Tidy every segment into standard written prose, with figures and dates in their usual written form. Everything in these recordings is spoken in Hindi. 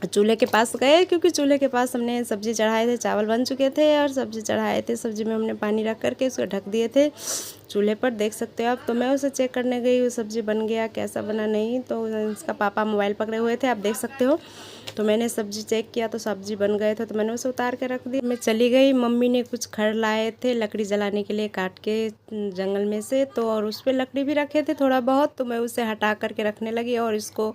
चूल्हे के पास गए, क्योंकि चूल्हे के पास हमने सब्ज़ी चढ़ाए थे, चावल बन चुके थे और सब्ज़ी चढ़ाए थे। सब्ज़ी में हमने पानी रख कर के उसको ढक दिए थे चूल्हे पर, देख सकते हो आप। तो मैं उसे चेक करने गई, वो सब्ज़ी बन गया कैसा बना नहीं। तो इसका पापा मोबाइल पकड़े हुए थे, आप देख सकते हो। तो मैंने सब्ज़ी चेक किया तो सब्ज़ी बन गए थे, तो मैंने उसे उतार के रख दी। मैं चली गई, मम्मी ने कुछ खड़ लाए थे लकड़ी जलाने के लिए काट के जंगल में से, तो और उस पर लकड़ी भी रखे थे थोड़ा बहुत। तो मैं उसे हटा करके रखने लगी और इसको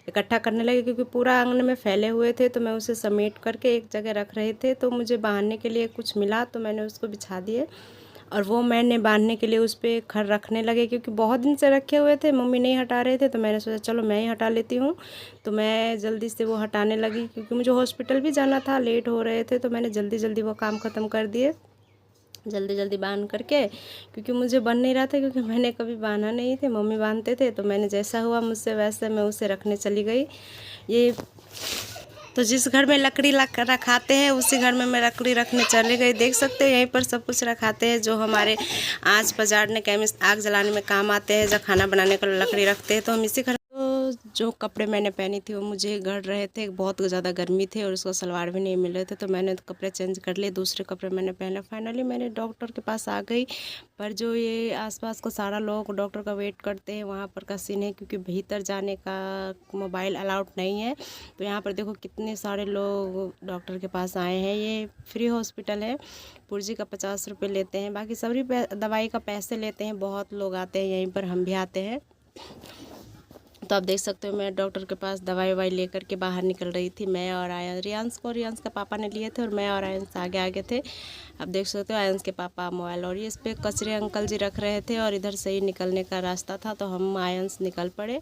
इकट्ठा करने लगी, क्योंकि पूरा आंगन में फैले हुए थे। तो मैं उसे समेट करके एक जगह रख रहे थे। तो मुझे बांधने के लिए कुछ मिला तो मैंने उसको बिछा दिए, और वो मैंने बांधने के लिए उस पर खर रखने लगे, क्योंकि बहुत दिन से रखे हुए थे, मम्मी नहीं हटा रहे थे। तो मैंने सोचा चलो मैं ही हटा लेती हूँ। तो मैं जल्दी से वो हटाने लगी, क्योंकि मुझे हॉस्पिटल भी जाना था, लेट हो रहे थे। तो मैंने जल्दी जल्दी वो काम ख़त्म कर दिए, जल्दी जल्दी बांध करके, क्योंकि मुझे बन नहीं रहा था, क्योंकि मैंने कभी बांधा नहीं थे, मम्मी बांधते थे। तो मैंने जैसा हुआ मुझसे वैसे मैं उसे रखने चली गई। ये तो जिस घर में लकड़ी रखाते हैं उसी घर में मैं लकड़ी रखने चली गई। देख सकते हो यहीं पर सब कुछ रखाते हैं जो हमारे आँच पजाड़ने आग जलाने में काम आते हैं। जब खाना बनाने को लकड़ी रखते हैं तो हम इसी घर। तो जो कपड़े मैंने पहनी थी वो मुझे गड़ रहे थे, बहुत ज़्यादा गर्मी थी और उसको सलवार भी नहीं मिल रहे थे। तो मैंने कपड़े चेंज कर लिए, दूसरे कपड़े मैंने पहने। फाइनली मैंने डॉक्टर के पास आ गई। पर जो ये आसपास का सारा लोग डॉक्टर का वेट करते हैं, वहाँ पर का सीन है, क्योंकि भीतर जाने का मोबाइल अलाउड नहीं है। तो यहाँ पर देखो कितने सारे लोग डॉक्टर के पास आए हैं। ये फ्री हॉस्पिटल है, पुर्जी का 50 रुपये लेते हैं, बाकी सभी दवाई का पैसे लेते हैं। बहुत लोग आते हैं यहीं पर, हम भी आते हैं। तो आप देख सकते हो मैं डॉक्टर के पास दवाई ववाई लेकर के बाहर निकल रही थी, मैं और रियांश को। रियांश का पापा ने लिए थे और मैं और आयंस आगे आगे थे। आप देख सकते हो आयंस के पापा मोबाइल और ये इस पर कचरे अंकल जी रख रहे थे, और इधर से ही निकलने का रास्ता था। तो हम आयंस निकल पड़े,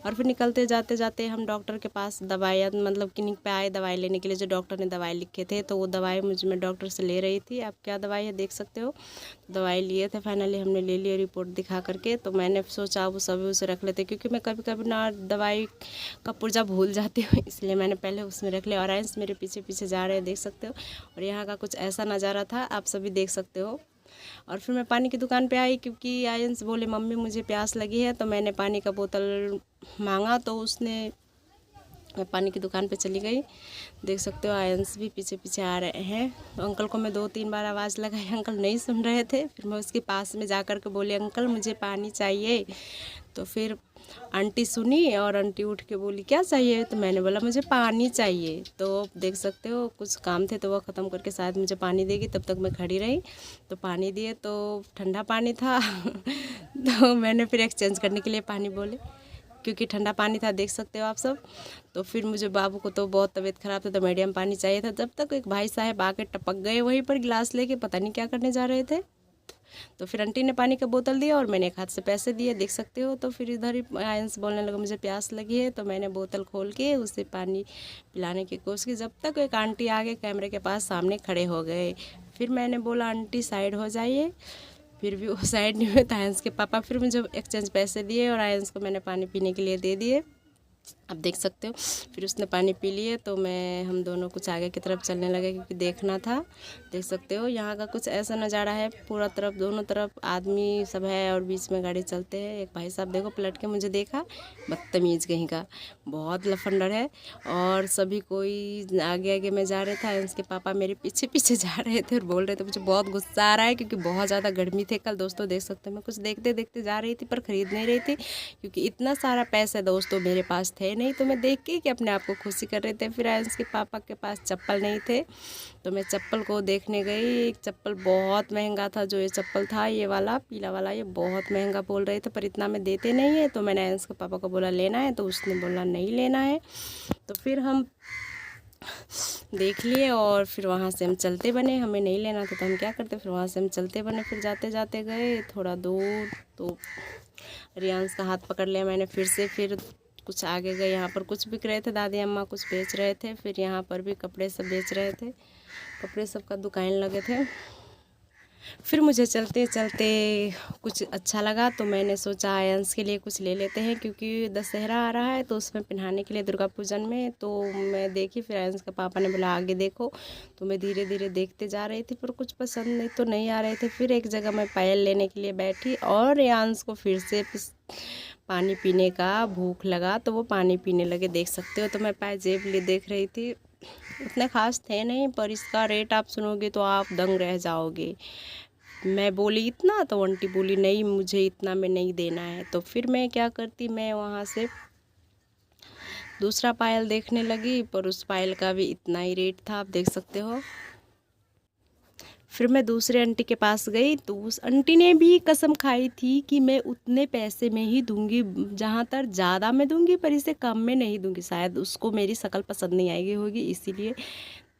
और फिर निकलते जाते जाते हम डॉक्टर के पास दवाई मतलब क्लिनिक पे आए दवाई लेने के लिए। जो डॉक्टर ने दवाई लिखे थे तो वो दवाई मैं डॉक्टर से ले रही थी। आप क्या दवाई है देख सकते हो, दवाई लिए थे। फाइनली हमने ले लिया रिपोर्ट दिखा करके। तो मैंने सोचा वो सभी उसे रख लेते, क्योंकि मैं कभी कभी ना दवाई का पुर्जा भूल जाती हूँ, इसलिए मैंने पहले उसमें रख लिया। और आयंस मेरे पीछे पीछे जा रहे हैं, देख सकते हो। और यहाँ का कुछ ऐसा नज़ारा था, आप सभी देख सकते हो। और फिर मैं पानी की दुकान पे आई, क्योंकि आयंस बोले मम्मी मुझे प्यास लगी है। तो मैंने पानी का बोतल मांगा, तो उसने, मैं पानी की दुकान पे चली गई। देख सकते हो आयंस भी पीछे पीछे आ रहे हैं। अंकल को मैं 2-3 बार आवाज़ लगाई, अंकल नहीं सुन रहे थे। फिर मैं उसके पास में जा कर के बोली अंकल मुझे पानी चाहिए। तो फिर आंटी सुनी और आंटी उठ के बोली क्या चाहिए। तो मैंने बोला मुझे पानी चाहिए। तो देख सकते हो कुछ काम थे तो वो ख़त्म करके शायद मुझे पानी देगी, तब तक मैं खड़ी रही। तो पानी दिए तो ठंडा पानी था तो मैंने फिर एक्सचेंज करने के लिए पानी बोले, क्योंकि ठंडा पानी था, देख सकते हो आप सब। तो फिर मुझे बाबू को तो बहुत तबीयत ख़राब था, तो मीडियम पानी चाहिए था। जब तक एक भाई साहब आके टपक गए वहीं पर गिलास लेके, पता नहीं क्या करने जा रहे थे। तो फिर आंटी ने पानी का बोतल दिया और मैंने एक हाथ से पैसे दिए, देख सकते हो। तो फिर इधर ही आयंस बोलने लगा मुझे प्यास लगी है। तो मैंने बोतल खोल के उसे पानी पिलाने की कोशिश की, जब तक एक आंटी आगे कैमरे के पास सामने खड़े हो गए। फिर मैंने बोला आंटी साइड हो जाइए, फिर भी वो साइड नहीं हुए। तो आयंस के पापा फिर मुझे एक्सचेंज पैसे दिए और आयंस को मैंने पानी पीने के लिए दे दिए, आप देख सकते हो। फिर उसने पानी पी लिए तो हम दोनों कुछ आगे की तरफ चलने लगे, क्योंकि देखना था। देख सकते हो यहाँ का कुछ ऐसा नज़ारा है, पूरा तरफ दोनों तरफ आदमी सब है और बीच में गाड़ी चलते हैं। एक भाई साहब देखो पलट के मुझे देखा, बदतमीज़ कहीं का, बहुत लफंडर है। और सभी कोई आगे आगे में जा रहे थे, उसके पापा मेरे पीछे पीछे जा रहे थे और बोल रहे थे। मुझे बहुत गुस्सा आ रहा है, क्योंकि बहुत ज़्यादा गर्मी थे कल दोस्तों, देख सकते हो। मैं कुछ देखते देखते जा रही थी पर ख़रीद नहीं रही थी, क्योंकि इतना सारा पैसा दोस्तों मेरे पास थे नहीं। तो मैं देख के कि अपने आप को खुशी कर रहे थे। फिर आयंस के पापा के पास चप्पल नहीं थे, तो मैं चप्पल को देखने गई। एक चप्पल बहुत महंगा था, जो ये चप्पल था ये वाला पीला वाला, ये बहुत महंगा बोल रहे थे, पर इतना में देते नहीं है। तो मैंने आयंस के पापा को बोला लेना है, तो उसने बोला नहीं लेना है। तो फिर हम देख लिए और फिर वहाँ से हम चलते बने, हमें नहीं लेना था तो हम क्या करते, फिर वहाँ से हम चलते बने। फिर जाते जाते गए थोड़ा दूर, तो रियांश का हाथ पकड़ लिया मैंने फिर से। फिर कुछ आगे गए, यहाँ पर कुछ बिक रहे थे, दादी अम्मा कुछ बेच रहे थे। फिर यहाँ पर भी कपड़े सब बेच रहे थे, कपड़े सब का दुकान लगे थे। फिर मुझे चलते चलते कुछ अच्छा लगा तो मैंने सोचा आयंस के लिए कुछ ले लेते हैं, क्योंकि दशहरा आ रहा है तो उसमें पहनाने के लिए दुर्गा पूजन में। तो मैं देखी, फिर आयंस के पापा ने बोला आगे देखो, तो मैं धीरे धीरे देखते जा रही थी पर कुछ पसंद नहीं तो नहीं आ रहे थे। फिर एक जगह मैं पायल लेने के लिए बैठी और आयंस को फिर से पानी पीने का भूख लगा तो वो पानी पीने लगे, देख सकते हो। तो मैं पाजेब लिए देख रही थी, उतने खास थे नहीं पर इसका रेट आप सुनोगे तो आप दंग रह जाओगे। मैं बोली इतना, तो आंटी बोली नहीं मुझे इतना में नहीं देना है। तो फिर मैं क्या करती, मैं वहाँ से दूसरा पायल देखने लगी पर उस पायल का भी इतना ही रेट था, आप देख सकते हो। फिर मैं दूसरे आंटी के पास गई तो उस आंटी ने भी कसम खाई थी कि मैं उतने पैसे में ही दूंगी, जहाँ तक ज़्यादा में दूंगी पर इसे कम में नहीं दूंगी। शायद उसको मेरी शक्ल पसंद नहीं आएगी होगी इसीलिए।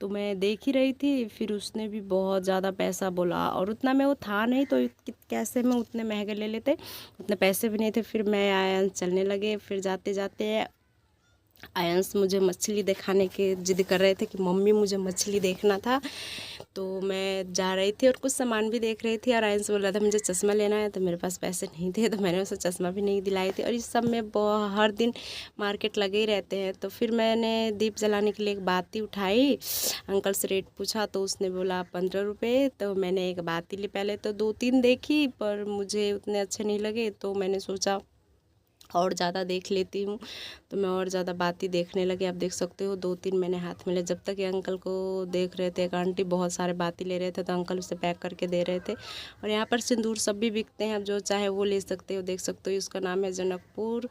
तो मैं देख ही रही थी, फिर उसने भी बहुत ज़्यादा पैसा बोला और उतना में वो था नहीं, तो कैसे में उतने महंगे ले लेते, उतने पैसे भी नहीं थे। फिर मैं आयंस चलने लगे, फिर जाते जाते आयंस मुझे मछली दिखाने के जिद कर रहे थे कि मम्मी मुझे मछली देखना था। तो मैं जा रही थी और कुछ सामान भी देख रही थी और आयंस बोल रहा था मुझे चश्मा लेना है, तो मेरे पास पैसे नहीं थे तो मैंने उसे चश्मा भी नहीं दिलाई थी। और इस सब में हर दिन मार्केट लगे ही रहते हैं। तो फिर मैंने दीप जलाने के लिए एक बाती उठाई, अंकल से रेट पूछा तो उसने बोला 15 रुपये। तो मैंने एक बाती ली, पहले तो 2-3 देखी पर मुझे उतने अच्छे नहीं लगे, तो मैंने सोचा और ज़्यादा देख लेती हूँ। तो मैं और ज़्यादा बाती देखने लगी, आप देख सकते हो 2-3 मैंने हाथ में ले। जब तक ये अंकल को देख रहे थे, एक आंटी बहुत सारे बाती ले रहे थे तो अंकल उसे पैक करके दे रहे थे। और यहाँ पर सिंदूर सब भी बिकते हैं, आप जो चाहे वो ले सकते हो, देख सकते हो। इसका नाम है जनकपुर,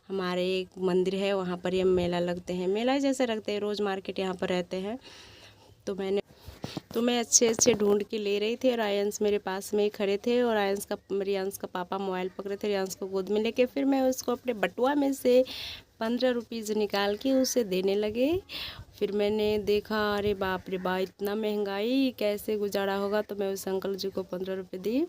हमारे एक मंदिर है वहाँ पर ये मेला लगते हैं, मेला जैसे लगते हैं, रोज़ मार्केट यहाँ पर रहते हैं। तो मैं अच्छे अच्छे ढूंढ के ले रही थी और आयंस मेरे पास में ही खड़े थे और रियांश का पापा मोबाइल पकड़े थे, रियांश को गोद में लेके। फिर मैं उसको अपने बटुआ में से 15 रुपीज़ निकाल के उसे देने लगे। फिर मैंने देखा अरे बाप रे बाप, इतना महंगाई कैसे गुजारा होगा। तो मैं उस अंकल जी को 15 रुपये दी।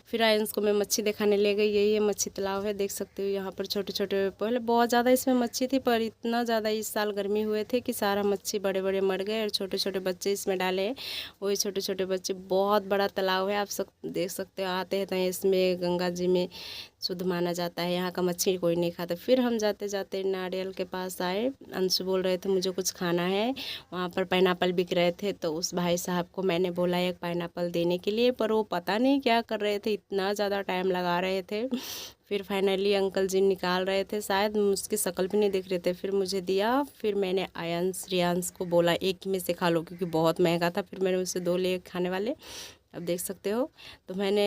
फिर आयंस को मैं मच्छी दिखाने ले गई, यही है मच्छी तालाब है, देख सकते हो। यहाँ पर छोटे छोटे, पहले बहुत ज़्यादा इसमें मच्छी थी पर इतना ज़्यादा इस साल गर्मी हुए थे कि सारा मच्छी बड़े बड़े मर गए और छोटे छोटे बच्चे इसमें डाले हैं, वही छोटे छोटे बच्चे। बहुत बड़ा तालाब है, आप सब देख सकते हो। आते हैं तो इसमें गंगा जी में शुद्ध माना जाता है, यहाँ का मच्छी कोई नहीं खाता। फिर हम जाते जाते नारियल के पास आए, अंशु बोल रहे थे मुझे कुछ खाना है, वहाँ पर पाइनएप्पल बिक रहे थे। तो उस भाई साहब को मैंने बोला एक पाइनएप्पल देने के लिए, पर वो पता नहीं क्या कर रहे थे, इतना ज़्यादा टाइम लगा रहे थे। फिर फाइनली अंकल जी निकाल रहे थे, शायद उसकी शक्ल भी नहीं दिख रहे थे, फिर मुझे दिया। फिर मैंने आयंस रियांश को बोला एक में से खा लो, क्योंकि बहुत महंगा था। फिर मैंने उससे 2 ले खाने वाले, अब देख सकते हो। तो मैंने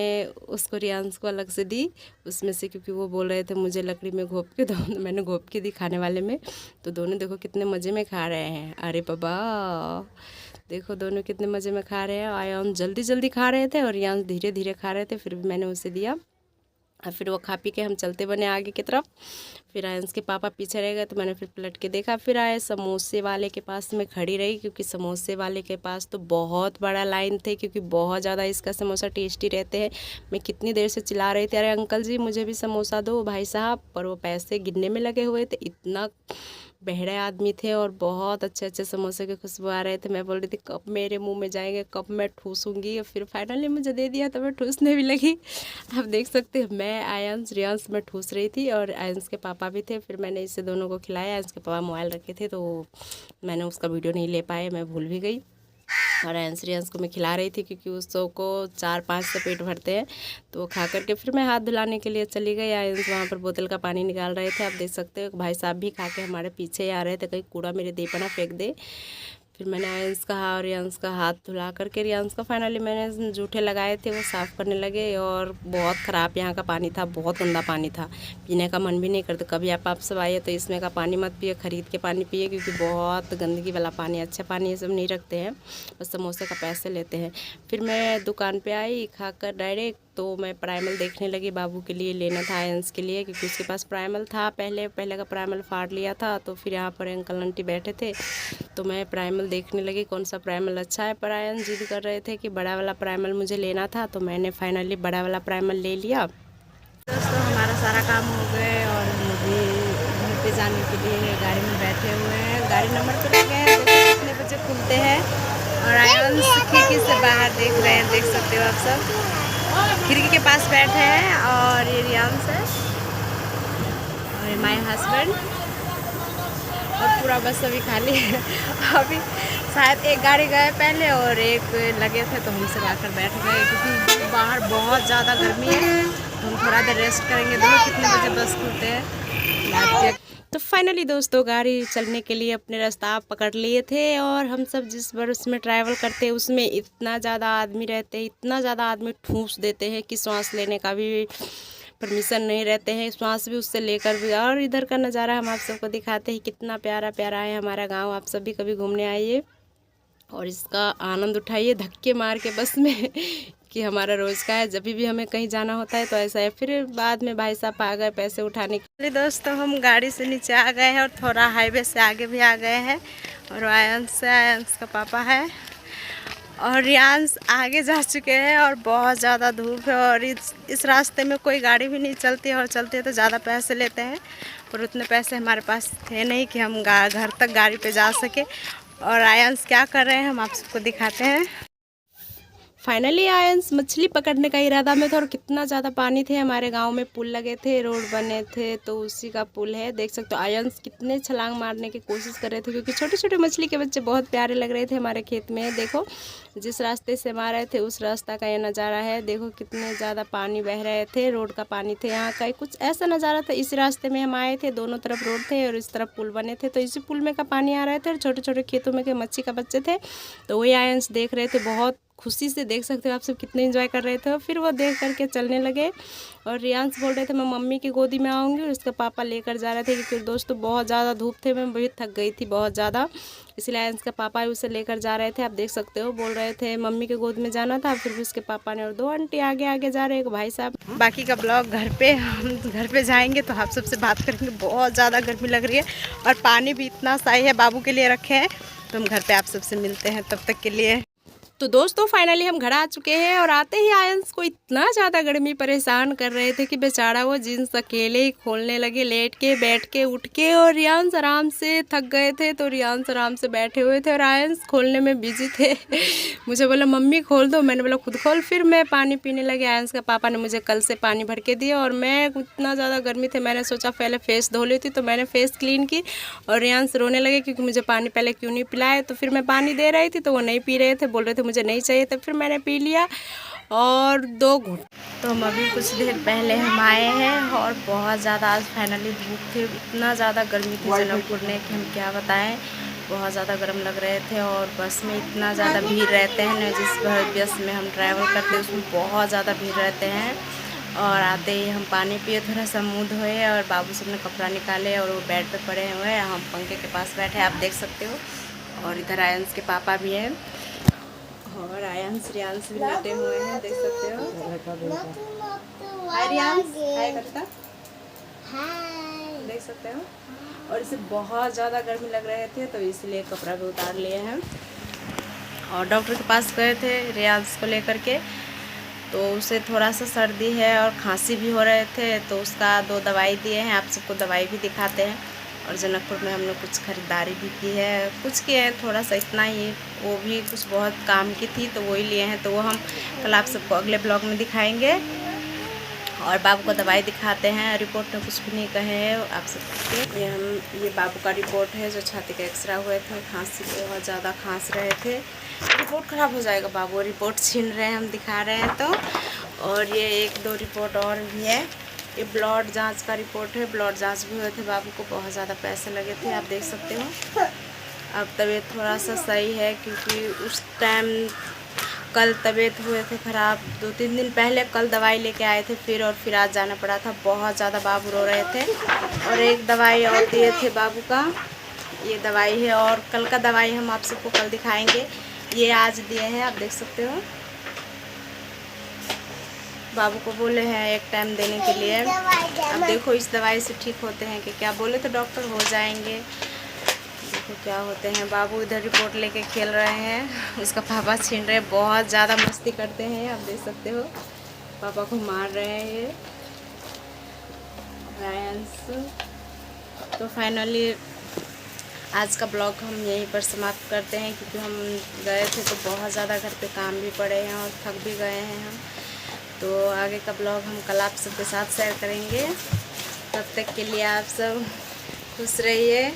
उसको रियांश को अलग से दी उसमें से, क्योंकि वो बोल रहे थे मुझे लकड़ी में घोप के दो, तो मैंने घोप के दी खाने वाले में। तो दोनों देखो कितने मज़े में खा रहे हैं, अरे बाबा देखो दोनों कितने मज़े में खा रहे हैं। आयंस जल्दी जल्दी खा रहे थे और रियांश धीरे धीरे खा रहे थे। फिर भी मैंने उसे दिया और फिर वो खा पी के हम चलते बने आगे की तरफ। फिर आयंस के पापा पीछे रह गए तो मैंने फिर पलट के देखा। फिर आए समोसे वाले के पास मैं खड़ी रही, क्योंकि समोसे वाले के पास तो बहुत बड़ा लाइन थे, क्योंकि बहुत ज़्यादा इसका समोसा टेस्टी रहते हैं। मैं कितनी देर से चिल्ला रही थी अरे अंकल जी मुझे भी समोसा दो भाई साहब, पर वो पैसे गिनने में लगे हुए थे। इतना बहरे आदमी थे और बहुत अच्छे अच्छे समोसे की खुशबू आ रहे थे। मैं बोल रही थी कब मेरे मुंह में जाएंगे, कब मैं ठूसूंगी। फिर फाइनली मुझे दे दिया तो मैं ठूसने भी लगी। आप देख सकते हो मैं आयंस रियांश में ठूस रही थी और आयंस के पापा भी थे। फिर मैंने इसे दोनों को खिलाया, आयंस के पापा मोबाइल रखे थे तो मैंने उसका वीडियो नहीं ले पाए, मैं भूल भी गई। और रियांश को मैं खिला रही थी, क्योंकि उस को 4-5 से पेट भरते हैं। तो वो खा करके फिर मैं हाथ धुलाने के लिए चली गई। आयंस वहाँ पर बोतल का पानी निकाल रहे थे, आप देख सकते हो। भाई साहब भी खा के हमारे पीछे ही आ रहे थे, कहीं कूड़ा मेरे दे पर ना फेंक दे। फिर मैंने आयंस का और रियांश का हाथ धुला करके, रियांश का फाइनली मैंने जूठे लगाए थे वो साफ़ करने लगे। और बहुत ख़राब यहाँ का पानी था, बहुत गंदा पानी था, पीने का मन भी नहीं करता। कभी आप सब आइए तो इसमें का पानी मत पिए, ख़रीद के पानी पिए, क्योंकि बहुत गंदगी वाला पानी, अच्छा पानी ये सब नहीं रखते हैं, बस समोसे का पैसे लेते हैं। फिर मैं दुकान पर आई खाकर डायरेक्ट, तो मैं प्राइमल देखने लगी, बाबू के लिए लेना था आयंस के लिए, क्योंकि उसके पास प्राइमल था, पहले का प्राइमल फाड़ लिया था। तो फिर यहाँ पर अंकल आंटी बैठे थे तो मैं प्राइमल देखने लगी कौन सा प्राइमल अच्छा है। पर आयंस जिद कर रहे थे कि बड़ा वाला प्राइमल मुझे लेना था, तो मैंने फाइनली बड़ा वाला प्राइमल ले लिया। दोस्तों हमारा सारा काम हो गए और हम अभी घर पे जाने के लिए गाड़ी में बैठे हुए हैं। गाड़ी नंबर पर लगे हैं, देखो कितने बजे खुलते हैं। और आयंस खिड़की से बाहर देख रहे हैं, देख सकते हो आप सब। खिड़की के पास बैठे हैं और ये रियांस है और ये माय हस्बैंड। और पूरा बस अभी खाली है। अभी शायद एक गाड़ी गए पहले और एक लगे थे तो हमसे आकर बैठ गए, क्योंकि बाहर बहुत ज़्यादा गर्मी है। तो हम थोड़ा देर रेस्ट करेंगे। देखो कितने बजे बस खुलते हैं। तो फाइनली दोस्तों गाड़ी चलने के लिए अपने रास्ता पकड़ लिए थे। और हम सब जिस बस में ट्रैवल करते हैं उसमें इतना ज़्यादा आदमी रहते हैं, इतना ज़्यादा आदमी ठूस देते हैं कि सांस लेने का भी परमिशन नहीं रहते हैं, श्वास भी उससे लेकर भी। और इधर का नज़ारा हम आप सबको दिखाते हैं, कितना प्यारा प्यारा है हमारा गांव। आप सब भी कभी घूमने आइए और इसका आनंद उठाइए धक्के मार के बस में कि हमारा रोज़ का है। जब भी हमें कहीं जाना होता है तो ऐसा है। फिर बाद में भाई साहब आ गए पैसे उठाने के लिए। दोस्तों हम गाड़ी से नीचे आ गए हैं और थोड़ा हाईवे से आगे भी आ गए हैं। और आयंस का पापा है और रियांस आगे जा चुके हैं। और बहुत ज़्यादा धूप है और इस रास्ते में कोई गाड़ी भी नहीं चलती है, और चलती है तो ज़्यादा पैसे लेते हैं। पर उतने पैसे हमारे पास थे नहीं कि हम घर तक गाड़ी पे जा सके। और आयंस क्या कर रहे हैं हम आप सबको दिखाते हैं। फाइनली आयंस मछली पकड़ने का इरादा में था। और कितना ज़्यादा पानी थे, हमारे गांव में पुल लगे थे, रोड बने थे, तो उसी का पुल है। देख सकते हो आयंस कितने छलांग मारने की कोशिश कर रहे थे, क्योंकि छोटे छोटे मछली के बच्चे बहुत प्यारे लग रहे थे हमारे खेत में। देखो जिस रास्ते से हम आ रहे थे उस रास्ता का ये नज़ारा है। देखो कितने ज़्यादा पानी बह रहे थे, रोड का पानी थे यहाँ का। कुछ ऐसा नज़ारा था। इस रास्ते में हम आए थे, दोनों तरफ रोड थे और इस तरफ पुल बने थे, तो इसी पुल में का पानी आ रहे थे और छोटे छोटे खेतों में के मच्छी का बच्चे थे। तो वही आयंस देख रहे थे, बहुत खुशी से। देख सकते हो आप सब कितने एंजॉय कर रहे थे। और फिर वो देख करके चलने लगे। और रियांस बोल रहे थे मैं मम्मी की गोदी में आऊँगी, और उसका पापा लेकर जा रहे थे, क्योंकि दोस्तों बहुत ज़्यादा धूप थे, मैं भी थक गई थी बहुत ज़्यादा। इसलिए आयंस का पापा उसे लेकर जा रहे थे। आप देख सकते हो बोल रहे थे मम्मी के गोद में जाना था। फिर भी उसके पापा ने और दो आंटी आगे आगे जा रहे हैं, भाई साहब। बाकी का ब्लॉग घर पे, हम घर पे जाएंगे तो आप सबसे बात करेंगे। बहुत ज़्यादा गर्मी लग रही है और पानी भी इतना सही है, बाबू के लिए रखे हैं। तो हम घर पे आप सबसे मिलते हैं, तब तक के लिए। तो दोस्तों फाइनली हम घर आ चुके हैं। और आते ही आयंस को इतना ज़्यादा गर्मी परेशान कर रहे थे कि बेचारा वो जीन्स अकेले ही खोलने लगे, लेट के बैठ के उठ के। और रियांस आराम से थक गए थे तो रियांस आराम से बैठे हुए थे और आयंस खोलने में बिजी थे। मुझे बोला मम्मी खोल दो, मैंने बोला खुद खोल। फिर मैं पानी पीने लगे। आयंस का पापा ने मुझे कल से पानी भर के दिया और मैं इतना ज़्यादा गर्मी थे, मैंने सोचा पहले फेस धो लेती। तो मैंने फेस क्लीन की और रियांस रोने लगे क्योंकि मुझे पानी पहले क्यों नहीं पिलाया। तो फिर मैं पानी दे रही थी तो वो नहीं पी रहे थे, बोल रहे थे मुझे नहीं चाहिए। तो फिर मैंने पी लिया और 2 घूंट। तो हम अभी कुछ देर पहले हम आए हैं और बहुत ज़्यादा आज फाइनली धूप थे, इतना ज़्यादा गर्मी थी जनकपुर में कि हम क्या बताएं। बहुत ज़्यादा गर्म लग रहे थे और बस में इतना ज़्यादा भीड़ रहते हैं ना, जिस बस में हम ट्रैवल करते हैं उसमें बहुत ज़्यादा भीड़ रहते हैं। और आते ही हम पानी पिए, थोड़ा सा मुँह धोए और बाबू सब ने कपड़ा निकाले और वो बेड पे पड़े हुए हैं, हम पंखे के पास बैठे आप देख सकते हो। और इधर आयंस के पापा भी हैं और आयंस रियांस भी लेटे हुए हैं, देख सकते हो। हाय रियांस, हाय करता, देख सकते हो। और इसे बहुत ज़्यादा गर्मी लग रहे थे तो इसलिए कपड़ा भी उतार लिए हैं। और डॉक्टर के पास गए थे रियांस को लेकर के, तो उसे थोड़ा सा सर्दी है और खांसी भी हो रहे थे, तो उसका 2 दवाई दिए हैं। आप सबको दवाई भी दिखाते हैं। और जनकपुर में हमने कुछ ख़रीदारी भी की है, कुछ किए हैं थोड़ा सा, इतना ही। वो भी कुछ बहुत काम की थी तो वही लिए हैं, तो वो हम कल आप सबको अगले ब्लॉग में दिखाएंगे। और बाबू को दवाई दिखाते हैं। रिपोर्ट में कुछ भी नहीं कहे हैं आप सबके। ये बाबू का रिपोर्ट है जो छाती का एक्सरे हुए थे, खांसी बहुत ज़्यादा खांस रहे थे। रिपोर्ट ख़राब हो जाएगा बाबू, रिपोर्ट छीन रहे हैं हम दिखा रहे हैं तो। और ये 1-2 रिपोर्ट और भी है। ये ब्लड जांच का रिपोर्ट है, ब्लड जांच भी हुए थे बाबू को, बहुत ज़्यादा पैसे लगे थे आप देख सकते हो। अब तबीयत थोड़ा सा सही है, क्योंकि उस टाइम कल तबीयत हुए थे ख़राब, 2-3 दिन पहले कल दवाई लेके आए थे फिर, और फिर आज जाना पड़ा था। बहुत ज़्यादा बाबू रो रहे थे। और एक दवाई और दिए थे बाबू का, ये दवाई है। और कल का दवाई हम आप सबको कल दिखाएंगे। ये आज दिए हैं आप देख सकते हो। बाबू को बोले हैं एक टाइम देने के लिए। अब देखो इस दवाई से ठीक होते हैं कि क्या, बोले तो डॉक्टर हो जाएंगे, देखो क्या होते हैं। बाबू इधर रिपोर्ट लेके खेल रहे हैं, उसका पापा छीन रहे हैं, बहुत ज़्यादा मस्ती करते हैं आप देख सकते हो। पापा को मार रहे हैं ये रायंस। तो फाइनली आज का ब्लॉग हम यहीं पर समाप्त करते हैं, क्योंकि हम गए थे तो बहुत ज़्यादा घर पे काम भी पड़े हैं और थक भी गए हैं हम। तो आगे का ब्लॉग हम कल आप सबके साथ शेयर करेंगे। तब तक के लिए आप सब खुश रहिए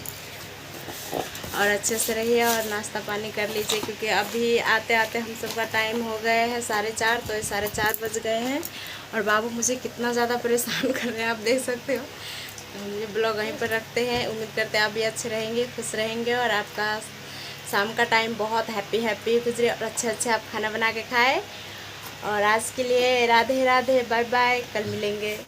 और अच्छे से रहिए और नाश्ता पानी कर लीजिए, क्योंकि अभी आते आते हम सबका टाइम हो गए है 4:30। तो 4:30 बज गए हैं और बाबू मुझे कितना ज़्यादा परेशान कर रहे हैं, आप देख सकते हो। तो हम ये ब्लॉग वहीं पर रखते हैं। उम्मीद करते हैं आप भी अच्छे रहेंगे, खुश रहेंगे और आपका शाम का टाइम बहुत हैप्पी गुजरे और अच्छे आप खाना बना के खाएँ। और आज के लिए राधे राधे, बाय बाय, कल मिलेंगे।